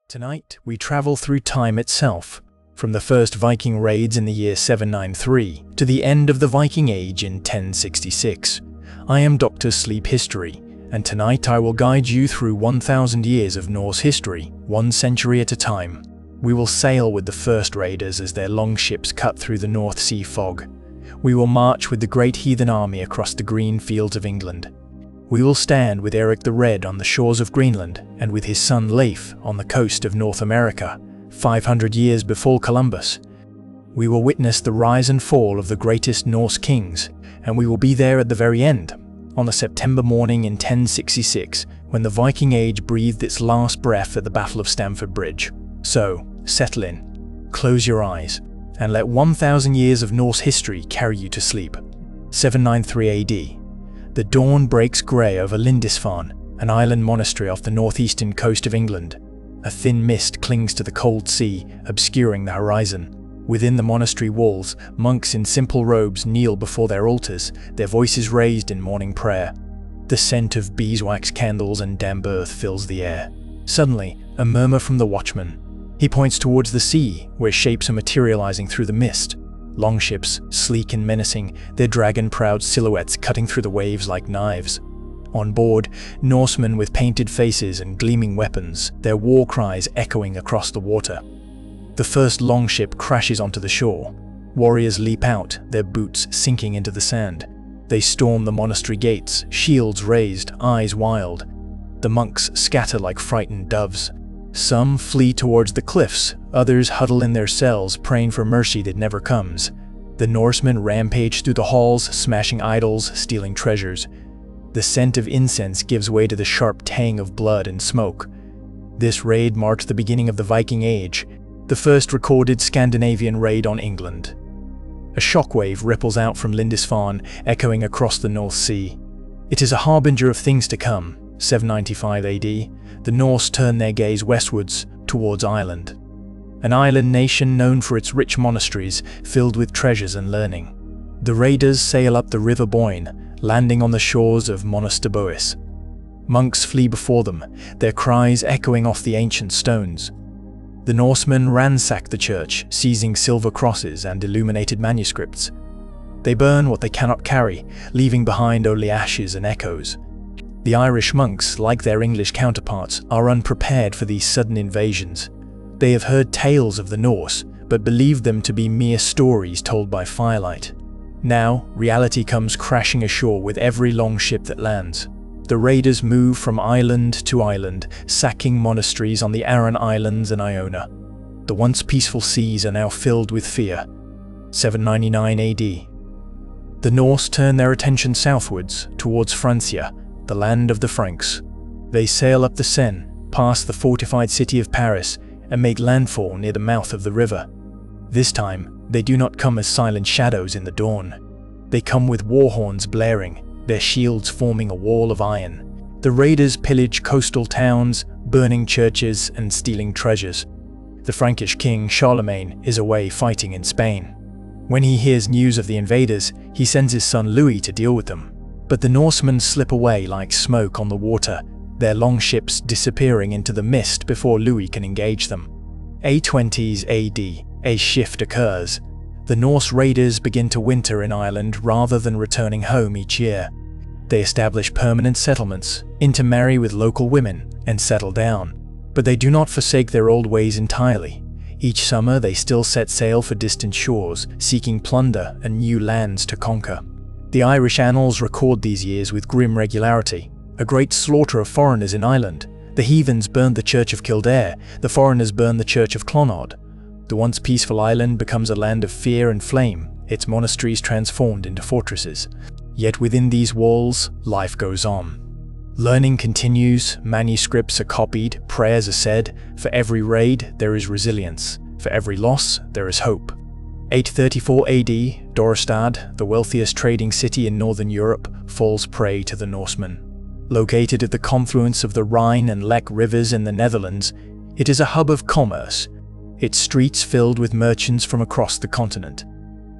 Tonight, we travel through time itself, from the first Viking raids in the year 793 to the end of the Viking Age in 1066. I am Dr. Sleep History, and tonight I will guide you through 1,000 years of Norse history, one century at a time. We will sail with the first raiders as their longships cut through the North Sea fog. We will march with the Great Heathen Army across the green fields of England. We will stand with Erik the Red on the shores of Greenland and with his son Leif on the coast of North America, 500 years before Columbus. We will witness the rise and fall of the greatest Norse kings, and we will be there at the very end, on a September morning in 1066, when the Viking Age breathed its last breath at the Battle of Stamford Bridge. So, settle in, close your eyes, and let 1,000 years of Norse history carry you to sleep. 793 AD. The dawn breaks grey over Lindisfarne, an island monastery off the northeastern coast of England. A thin mist clings to the cold sea, obscuring the horizon. Within the monastery walls, monks in simple robes kneel before their altars, their voices raised in morning prayer. The scent of beeswax candles and damp earth fills the air. Suddenly, a murmur from the watchman. He points towards the sea, where shapes are materializing through the mist. Longships, sleek and menacing, their dragon-proud silhouettes cutting through the waves like knives. On board, Norsemen with painted faces and gleaming weapons, their war cries echoing across the water. The first longship crashes onto the shore. Warriors leap out, their boots sinking into the sand. They storm the monastery gates, shields raised, eyes wild. The monks scatter like frightened doves. Some flee towards the cliffs, others huddle in their cells, praying for mercy that never comes. The Norsemen rampage through the halls, smashing idols, stealing treasures. The scent of incense gives way to the sharp tang of blood and smoke. This raid marked the beginning of the Viking Age, the first recorded Scandinavian raid on England. A shockwave ripples out from Lindisfarne, echoing across the North Sea. It is a harbinger of things to come. 795 AD, the Norse turn their gaze westwards, towards Ireland. An island nation known for its rich monasteries, filled with treasures and learning. The raiders sail up the River Boyne, landing on the shores of Monasterbois. Monks flee before them, their cries echoing off the ancient stones. The Norsemen ransack the church, seizing silver crosses and illuminated manuscripts. They burn what they cannot carry, leaving behind only ashes and echoes. The Irish monks, like their English counterparts, are unprepared for these sudden invasions. They have heard tales of the Norse, but believed them to be mere stories told by firelight. Now, reality comes crashing ashore with every longship that lands. The raiders move from island to island, sacking monasteries on the Aran Islands and Iona. The once peaceful seas are now filled with fear. 799 AD. The Norse turn their attention southwards, towards Francia, the land of the Franks. They sail up the Seine, past the fortified city of Paris, and make landfall near the mouth of the river. This time, they do not come as silent shadows in the dawn. They come with war horns blaring, their shields forming a wall of iron. The raiders pillage coastal towns, burning churches and stealing treasures. The Frankish king Charlemagne is away fighting in Spain. When he hears news of the invaders, he sends his son Louis to deal with them. But the Norsemen slip away like smoke on the water, their longships disappearing into the mist before Louis can engage them. 820s AD, a shift occurs. The Norse raiders begin to winter in Ireland rather than returning home each year. They establish permanent settlements, intermarry with local women, and settle down. But they do not forsake their old ways entirely. Each summer they still set sail for distant shores, seeking plunder and new lands to conquer. The Irish annals record these years with grim regularity. A great slaughter of foreigners in Ireland. The heathens burned the church of Kildare, the foreigners burned the church of Clonard. The once peaceful island becomes a land of fear and flame, its monasteries transformed into fortresses. Yet within these walls, life goes on. Learning continues, manuscripts are copied, prayers are said. For every raid, there is resilience. For every loss, there is hope. 834 AD, Dorestad, the wealthiest trading city in northern Europe, falls prey to the Norsemen. Located at the confluence of the Rhine and Lech rivers in the Netherlands, it is a hub of commerce, its streets filled with merchants from across the continent.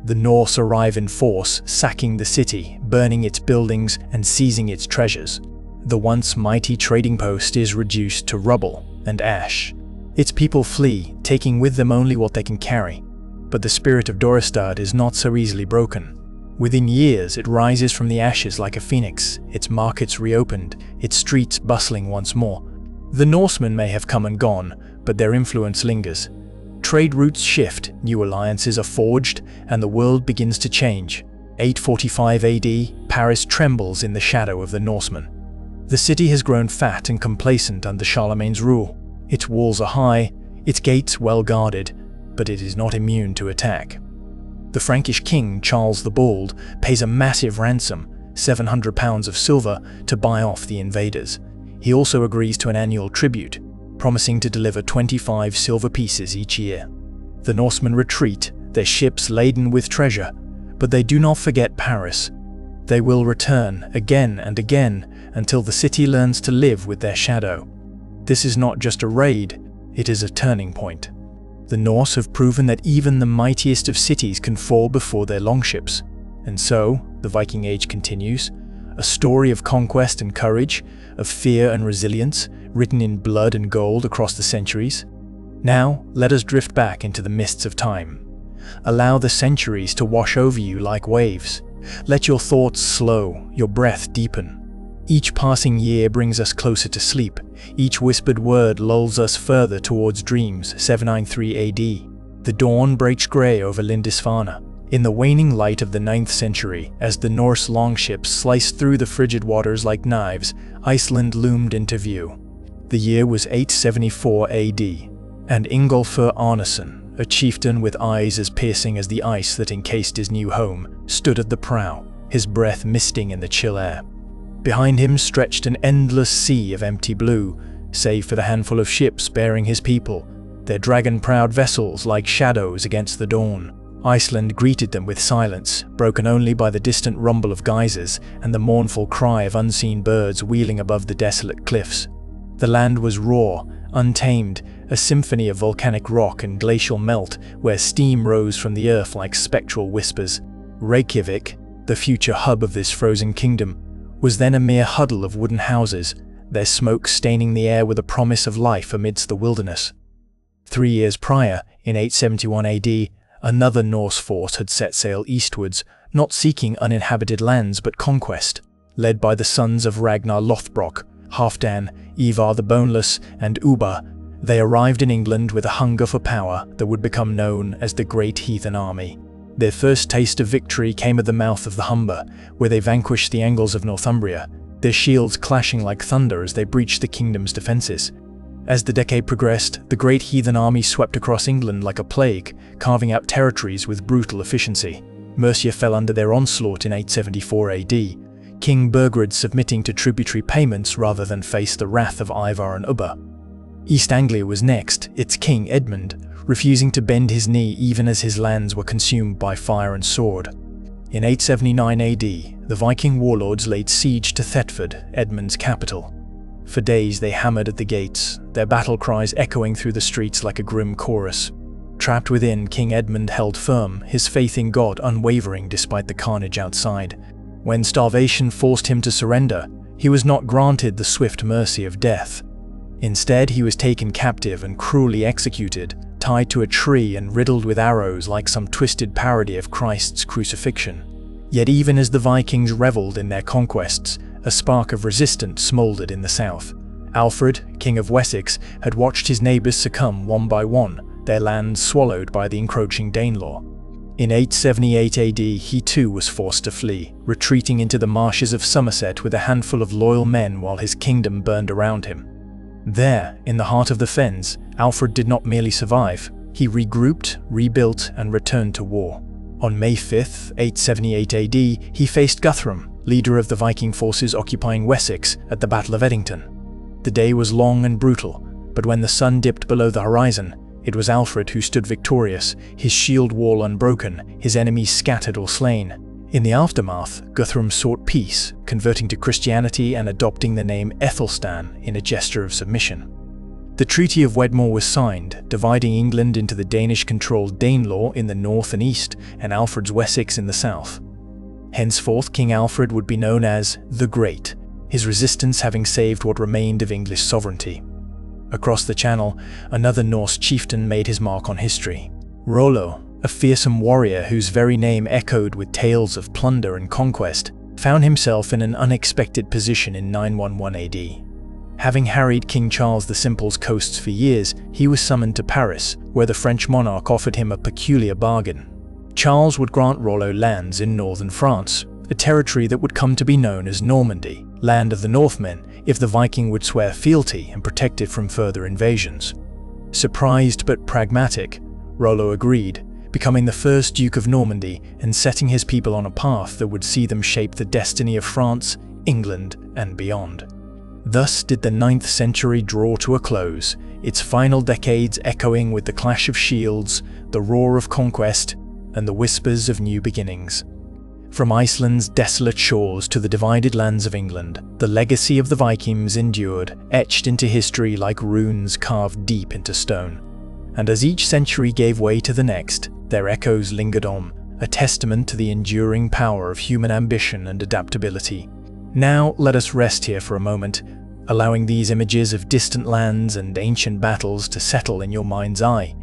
The Norse arrive in force, sacking the city, burning its buildings and seizing its treasures. The once mighty trading post is reduced to rubble and ash. Its people flee, taking with them only what they can carry. But the spirit of Dorestad is not so easily broken. Within years, it rises from the ashes like a phoenix, its markets reopened, its streets bustling once more. The Norsemen may have come and gone, but their influence lingers. Trade routes shift, new alliances are forged, and the world begins to change. 845 AD, Paris trembles in the shadow of the Norsemen. The city has grown fat and complacent under Charlemagne's rule. Its walls are high, its gates well guarded, but it is not immune to attack. The Frankish king, Charles the Bald, pays a massive ransom, 700 pounds of silver, to buy off the invaders. He also agrees to an annual tribute, promising to deliver 25 silver pieces each year. The Norsemen retreat, their ships laden with treasure, but they do not forget Paris. They will return again and again until the city learns to live with their shadow. This is not just a raid, it is a turning point. The Norse have proven that even the mightiest of cities can fall before their longships. And so, the Viking Age continues, a story of conquest and courage, of fear and resilience, written in blood and gold across the centuries. Now, let us drift back into the mists of time. Allow the centuries to wash over you like waves. Let your thoughts slow, your breath deepen. Each passing year brings us closer to sleep. Each whispered word lulls us further towards dreams. 793 AD. The dawn breaks grey over Lindisfarne. In the waning light of the 9th century, as the Norse longships sliced through the frigid waters like knives, Iceland loomed into view. The year was 874 AD, and Ingolfur Arnason, a chieftain with eyes as piercing as the ice that encased his new home, stood at the prow, his breath misting in the chill air. Behind him stretched an endless sea of empty blue, save for the handful of ships bearing his people, their dragon-proud vessels like shadows against the dawn. Iceland greeted them with silence, broken only by the distant rumble of geysers and the mournful cry of unseen birds wheeling above the desolate cliffs. The land was raw, untamed, a symphony of volcanic rock and glacial melt where steam rose from the earth like spectral whispers. Reykjavik, the future hub of this frozen kingdom, was then a mere huddle of wooden houses, their smoke staining the air with a promise of life amidst the wilderness. 3 years prior, in 871 AD, another Norse force had set sail eastwards, not seeking uninhabited lands but conquest. Led by the sons of Ragnar Lothbrok, Halfdan, Ivar the Boneless, and Uba, they arrived in England with a hunger for power that would become known as the Great Heathen Army. Their first taste of victory came at the mouth of the Humber, where they vanquished the Angles of Northumbria, their shields clashing like thunder as they breached the kingdom's defences. As the decade progressed, the Great Heathen Army swept across England like a plague, carving out territories with brutal efficiency. Mercia fell under their onslaught in 874 AD, King Burgred submitting to tributary payments rather than face the wrath of Ivar and Ubba. East Anglia was next, its king Edmund, refusing to bend his knee even as his lands were consumed by fire and sword. In 879 AD, the Viking warlords laid siege to Thetford, Edmund's capital. For days they hammered at the gates, their battle cries echoing through the streets like a grim chorus. Trapped within, King Edmund held firm, his faith in God unwavering despite the carnage outside. When starvation forced him to surrender, he was not granted the swift mercy of death. Instead, he was taken captive and cruelly executed, tied to a tree and riddled with arrows like some twisted parody of Christ's crucifixion. Yet even as the Vikings reveled in their conquests, a spark of resistance smouldered in the south. Alfred, King of Wessex, had watched his neighbours succumb one by one, their lands swallowed by the encroaching Danelaw. In 878 AD, he too was forced to flee, retreating into the marshes of Somerset with a handful of loyal men while his kingdom burned around him. There, in the heart of the fens, Alfred did not merely survive, he regrouped, rebuilt, and returned to war. On May 5, 878 AD, he faced Guthrum, leader of the Viking forces occupying Wessex, at the Battle of Edington. The day was long and brutal, but when the sun dipped below the horizon, it was Alfred who stood victorious, his shield wall unbroken, his enemies scattered or slain. In the aftermath, Guthrum sought peace, converting to Christianity and adopting the name Ethelstan in a gesture of submission. The Treaty of Wedmore was signed, dividing England into the Danish-controlled Danelaw in the north and east, and Alfred's Wessex in the south. Henceforth, King Alfred would be known as the Great, his resistance having saved what remained of English sovereignty. Across the channel, another Norse chieftain made his mark on history. Rollo, a fearsome warrior whose very name echoed with tales of plunder and conquest, found himself in an unexpected position in 911 AD. Having harried King Charles the Simple's coasts for years, he was summoned to Paris, where the French monarch offered him a peculiar bargain. Charles would grant Rollo lands in northern France, a territory that would come to be known as Normandy, land of the Northmen, if the Viking would swear fealty and protect it from further invasions. Surprised but pragmatic, Rollo agreed, becoming the first Duke of Normandy and setting his people on a path that would see them shape the destiny of France, England, and beyond. Thus did the 9th century draw to a close, its final decades echoing with the clash of shields, the roar of conquest, and the whispers of new beginnings. From Iceland's desolate shores to the divided lands of England, the legacy of the Vikings endured, etched into history like runes carved deep into stone. And as each century gave way to the next, their echoes lingered on, a testament to the enduring power of human ambition and adaptability. Now let us rest here for a moment, allowing these images of distant lands and ancient battles to settle in your mind's eye.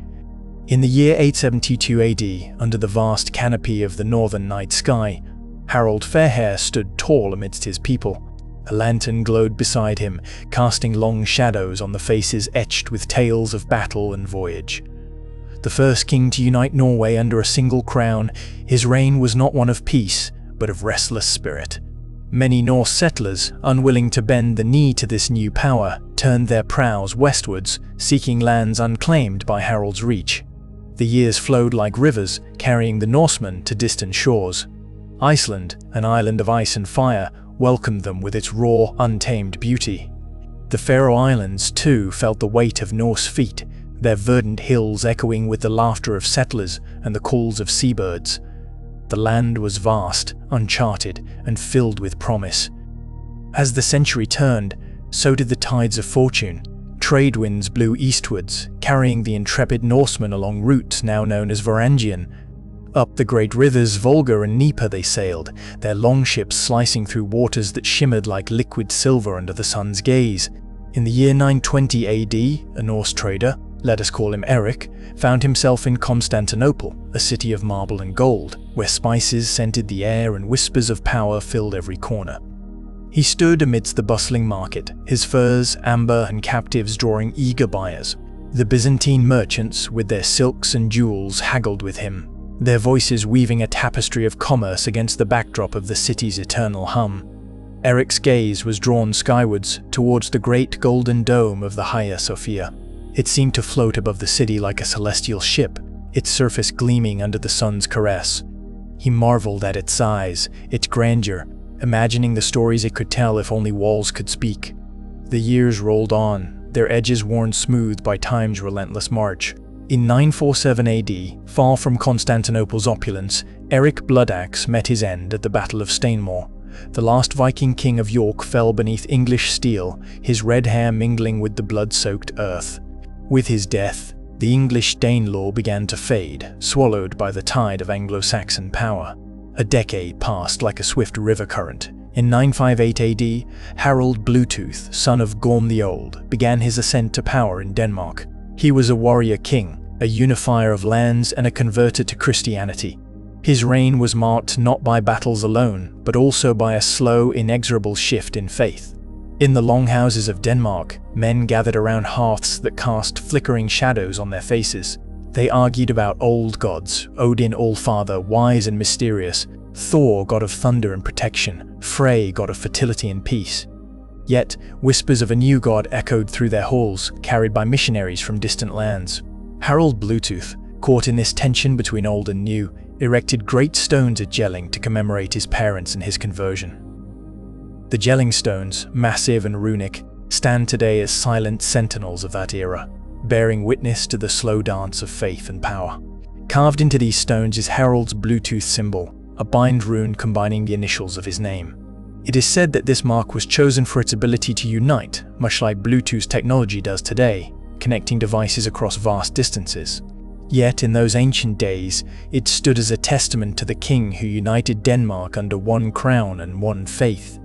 In the year 872 AD, under the vast canopy of the northern night sky, Harold Fairhair stood tall amidst his people. A lantern glowed beside him, casting long shadows on the faces etched with tales of battle and voyage. The first king to unite Norway under a single crown, his reign was not one of peace, but of restless spirit. Many Norse settlers, unwilling to bend the knee to this new power, turned their prows westwards, seeking lands unclaimed by Harold's reach. The years flowed like rivers, carrying the Norsemen to distant shores. Iceland, an island of ice and fire, welcomed them with its raw, untamed beauty. The Faroe Islands, too, felt the weight of Norse feet, their verdant hills echoing with the laughter of settlers and the calls of seabirds. The land was vast, uncharted, and filled with promise. As the century turned, so did the tides of fortune. Trade winds blew eastwards, carrying the intrepid Norsemen along routes now known as Varangian. Up the great rivers Volga and Dnieper they sailed, their longships slicing through waters that shimmered like liquid silver under the sun's gaze. In the year 920 AD, a Norse trader, let us call him Erik, found himself in Constantinople, a city of marble and gold, where spices scented the air and whispers of power filled every corner. He stood amidst the bustling market, his furs, amber, and captives drawing eager buyers. The Byzantine merchants, with their silks and jewels, haggled with him, their voices weaving a tapestry of commerce against the backdrop of the city's eternal hum. Erik's gaze was drawn skywards, towards the great golden dome of the Hagia Sophia. It seemed to float above the city like a celestial ship, its surface gleaming under the sun's caress. He marveled at its size, its grandeur, imagining the stories it could tell if only walls could speak. The years rolled on, their edges worn smooth by time's relentless march. In 947 AD, far from Constantinople's opulence, Erik Bloodaxe met his end at the Battle of Stainmore. The last Viking king of York fell beneath English steel, his red hair mingling with the blood-soaked earth. With his death, the English Danelaw began to fade, swallowed by the tide of Anglo-Saxon power. A decade passed like a swift river current. In 958 AD, Harold Bluetooth, son of Gorm the Old, began his ascent to power in Denmark. He was a warrior king, a unifier of lands, and a converter to Christianity. His reign was marked not by battles alone, but also by a slow, inexorable shift in faith. In the longhouses of Denmark, men gathered around hearths that cast flickering shadows on their faces. They argued about old gods, Odin All-Father, wise and mysterious, Thor, god of thunder and protection, Frey, god of fertility and peace. Yet, whispers of a new god echoed through their halls, carried by missionaries from distant lands. Harold Bluetooth, caught in this tension between old and new, erected great stones at Jelling to commemorate his parents and his conversion. The Jelling stones, massive and runic, stand today as silent sentinels of that era, bearing witness to the slow dance of faith and power. Carved into these stones is Harold's Bluetooth symbol, a bind rune combining the initials of his name. It is said that this mark was chosen for its ability to unite, much like Bluetooth's technology does today, connecting devices across vast distances. Yet in those ancient days, it stood as a testament to the king who united Denmark under one crown and one faith.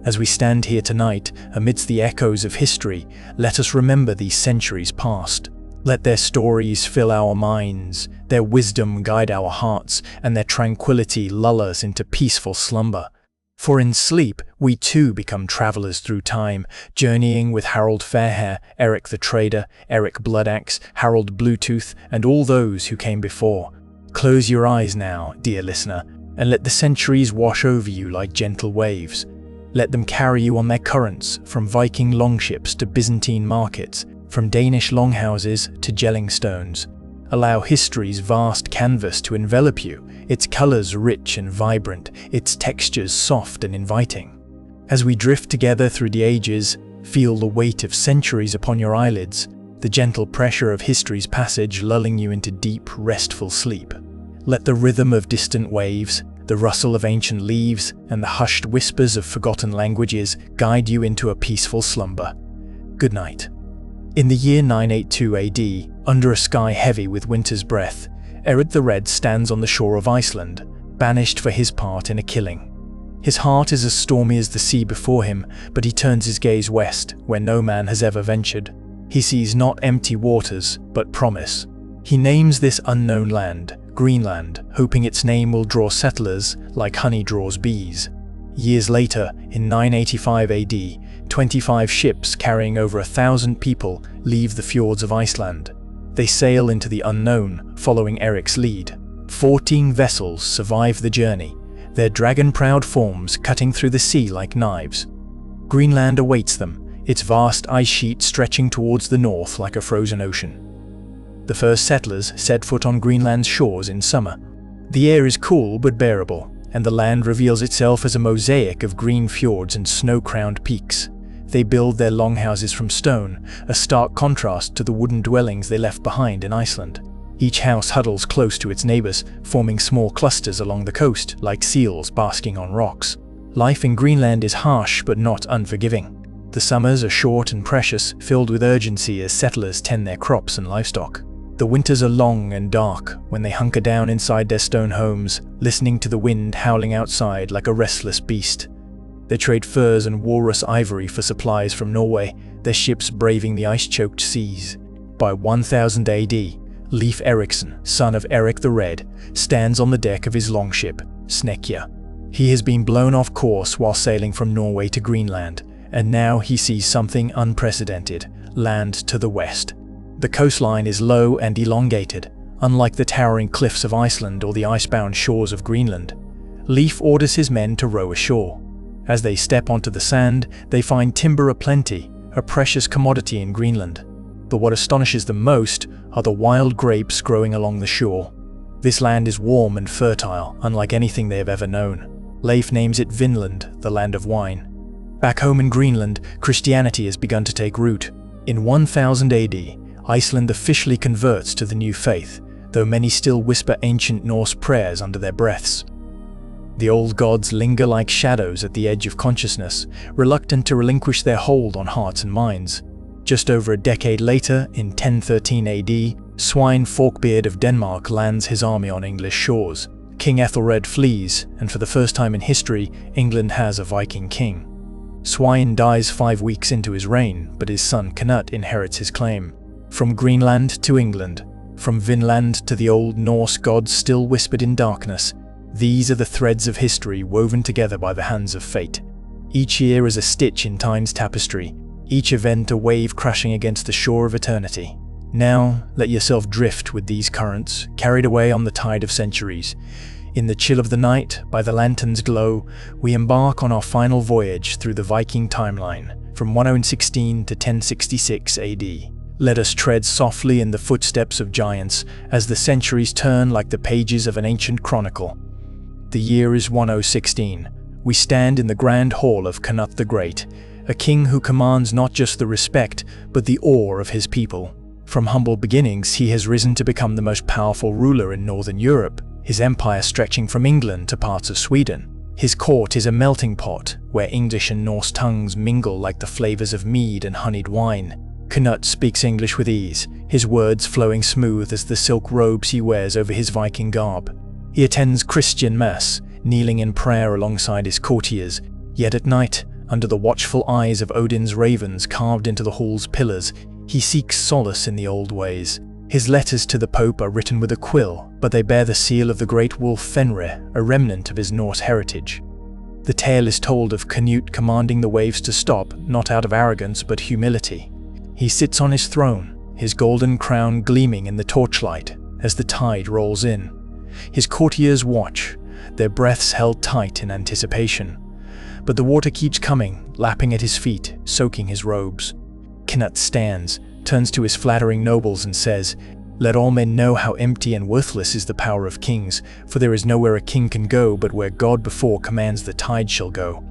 As we stand here tonight, amidst the echoes of history, let us remember these centuries past. Let their stories fill our minds, their wisdom guide our hearts, and their tranquility lull us into peaceful slumber. For in sleep, we too become travelers through time, journeying with Harold Fairhair, Erik the Trader, Erik Bloodaxe, Harold Bluetooth, and all those who came before. Close your eyes now, dear listener, and let the centuries wash over you like gentle waves. Let them carry you on their currents, from Viking longships to Byzantine markets, from Danish longhouses to gelling stones. Allow history's vast canvas to envelop you, its colors rich and vibrant, its textures soft and inviting. As we drift together through the ages, feel the weight of centuries upon your eyelids, the gentle pressure of history's passage lulling you into deep, restful sleep. Let the rhythm of distant waves, the rustle of ancient leaves, and the hushed whispers of forgotten languages guide you into a peaceful slumber. Good night. In the year 982 AD, under a sky heavy with winter's breath, Erik the Red stands on the shore of Iceland, banished for his part in a killing. His heart is as stormy as the sea before him, but he turns his gaze west, where no man has ever ventured. He sees not empty waters, but promise. He names this unknown land Greenland, hoping its name will draw settlers like honey draws bees. Years later, in 985 AD, 25 ships carrying over 1,000 people leave the fjords of Iceland. They sail into the unknown, following Erik's lead. 14 vessels survive the journey, their dragon-proud forms cutting through the sea like knives. Greenland awaits them, its vast ice sheet stretching towards the north like a frozen ocean. The first settlers set foot on Greenland's shores in summer. The air is cool but bearable, and the land reveals itself as a mosaic of green fjords and snow-crowned peaks. They build their longhouses from stone, a stark contrast to the wooden dwellings they left behind in Iceland. Each house huddles close to its neighbors, forming small clusters along the coast, like seals basking on rocks. Life in Greenland is harsh but not unforgiving. The summers are short and precious, filled with urgency as settlers tend their crops and livestock. The winters are long and dark when they hunker down inside their stone homes, listening to the wind howling outside like a restless beast. They trade furs and walrus ivory for supplies from Norway, their ships braving the ice-choked seas. By 1000 AD, Leif Erikson, son of Erik the Red, stands on the deck of his longship, Snekkja. He has been blown off course while sailing from Norway to Greenland, and now he sees something unprecedented: land to the west. The coastline is low and elongated, unlike the towering cliffs of Iceland or the icebound shores of Greenland. Leif orders his men to row ashore. As they step onto the sand, they find timber aplenty, a precious commodity in Greenland. But what astonishes them most are the wild grapes growing along the shore. This land is warm and fertile, unlike anything they have ever known. Leif names it Vinland, the land of wine. Back home in Greenland, Christianity has begun to take root. In 1000 AD, Iceland officially converts to the new faith, though many still whisper ancient Norse prayers under their breaths. The old gods linger like shadows at the edge of consciousness, reluctant to relinquish their hold on hearts and minds. Just over a decade later, in 1013 AD, Svein Forkbeard of Denmark lands his army on English shores. King Ethelred flees, and for the first time in history, England has a Viking king. Svein dies 5 weeks into his reign, but his son Cnut inherits his claim. From Greenland to England, from Vinland to the old Norse gods still whispered in darkness, these are the threads of history woven together by the hands of fate. Each year is a stitch in time's tapestry, each event a wave crashing against the shore of eternity. Now, let yourself drift with these currents, carried away on the tide of centuries. In the chill of the night, by the lantern's glow, we embark on our final voyage through the Viking timeline, from 1016 to 1066 AD. Let us tread softly in the footsteps of giants as the centuries turn like the pages of an ancient chronicle. The year is 1016. We stand in the grand hall of Cnut the Great, a king who commands not just the respect, but the awe of his people. From humble beginnings, he has risen to become the most powerful ruler in northern Europe, his empire stretching from England to parts of Sweden. His court is a melting pot, where English and Norse tongues mingle like the flavors of mead and honeyed wine. Cnut speaks English with ease, his words flowing smooth as the silk robes he wears over his Viking garb. He attends Christian Mass, kneeling in prayer alongside his courtiers, yet at night, Under the watchful eyes of Odin's ravens carved into the hall's pillars, he seeks solace in the old ways. His letters to the Pope are written with a quill, but they bear the seal of the great wolf Fenrir, a remnant of his Norse heritage. The tale is told of Cnut commanding the waves to stop, not out of arrogance but humility. He sits on his throne, his golden crown gleaming in the torchlight as the tide rolls in. His courtiers watch, their breaths held tight in anticipation. But the water keeps coming, lapping at his feet, soaking his robes. Cnut stands, turns to his flattering nobles and says, "Let all men know how empty and worthless is the power of kings, for there is nowhere a king can go but where God before commands the tide shall go."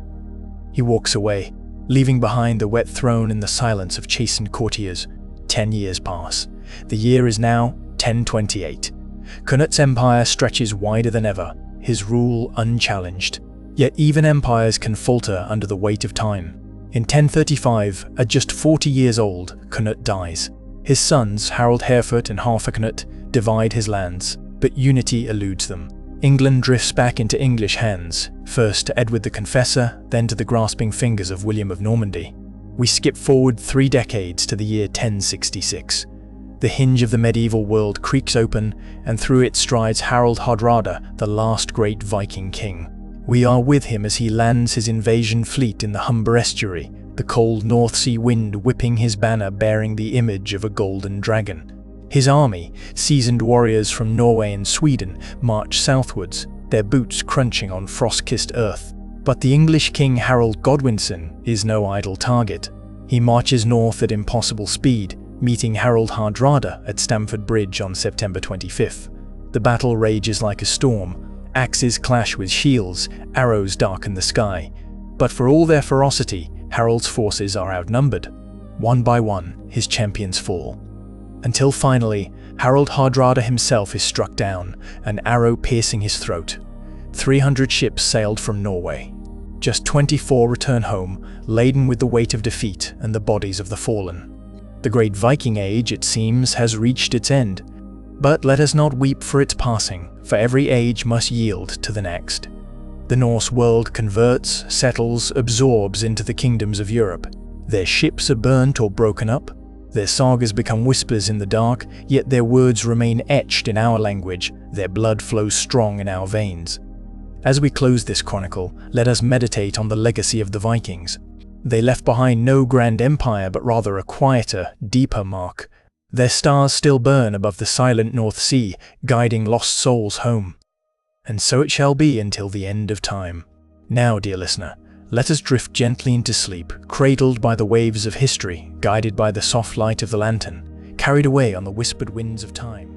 He walks away, leaving behind the wet throne in the silence of chastened courtiers. 10 years pass. The year is now 1028. Cnut's empire stretches wider than ever, his rule unchallenged. Yet even empires can falter under the weight of time. In 1035, at just 40 years old, Cnut dies. His sons, Harold Harefoot and Harthacnut, divide his lands, but unity eludes them. England drifts back into English hands, first to Edward the Confessor, then to the grasping fingers of William of Normandy. We skip forward 3 decades to the year 1066. The hinge of the medieval world creaks open, and through it strides Harald Hardrada, the last great Viking king. We are with him as he lands his invasion fleet in the Humber estuary, the cold North Sea wind whipping his banner bearing the image of a golden dragon. His army, seasoned warriors from Norway and Sweden, march southwards, their boots crunching on frost-kissed earth. But the English king Harold Godwinson is no idle target. He marches north at impossible speed, meeting Harald Hardrada at Stamford Bridge on September 25th. The battle rages like a storm. Axes clash with shields, arrows darken the sky. But for all their ferocity, Harold's forces are outnumbered. One by one, his champions fall. Until finally, Harald Hardrada himself is struck down, an arrow piercing his throat. 300 ships sailed from Norway. Just 24 return home, laden with the weight of defeat and the bodies of the fallen. The great Viking Age, it seems, has reached its end. But let us not weep for its passing, for every age must yield to the next. The Norse world converts, settles, absorbs into the kingdoms of Europe. Their ships are burnt or broken up. Their sagas become whispers in the dark, yet their words remain etched in our language, their blood flows strong in our veins. As we close this chronicle, let us meditate on the legacy of the Vikings. They left behind no grand empire, but rather a quieter, deeper mark. Their stars still burn above the silent North Sea, guiding lost souls home. And so it shall be until the end of time. Now, dear listener, let us drift gently into sleep, cradled by the waves of history, guided by the soft light of the lantern, carried away on the whispered winds of time.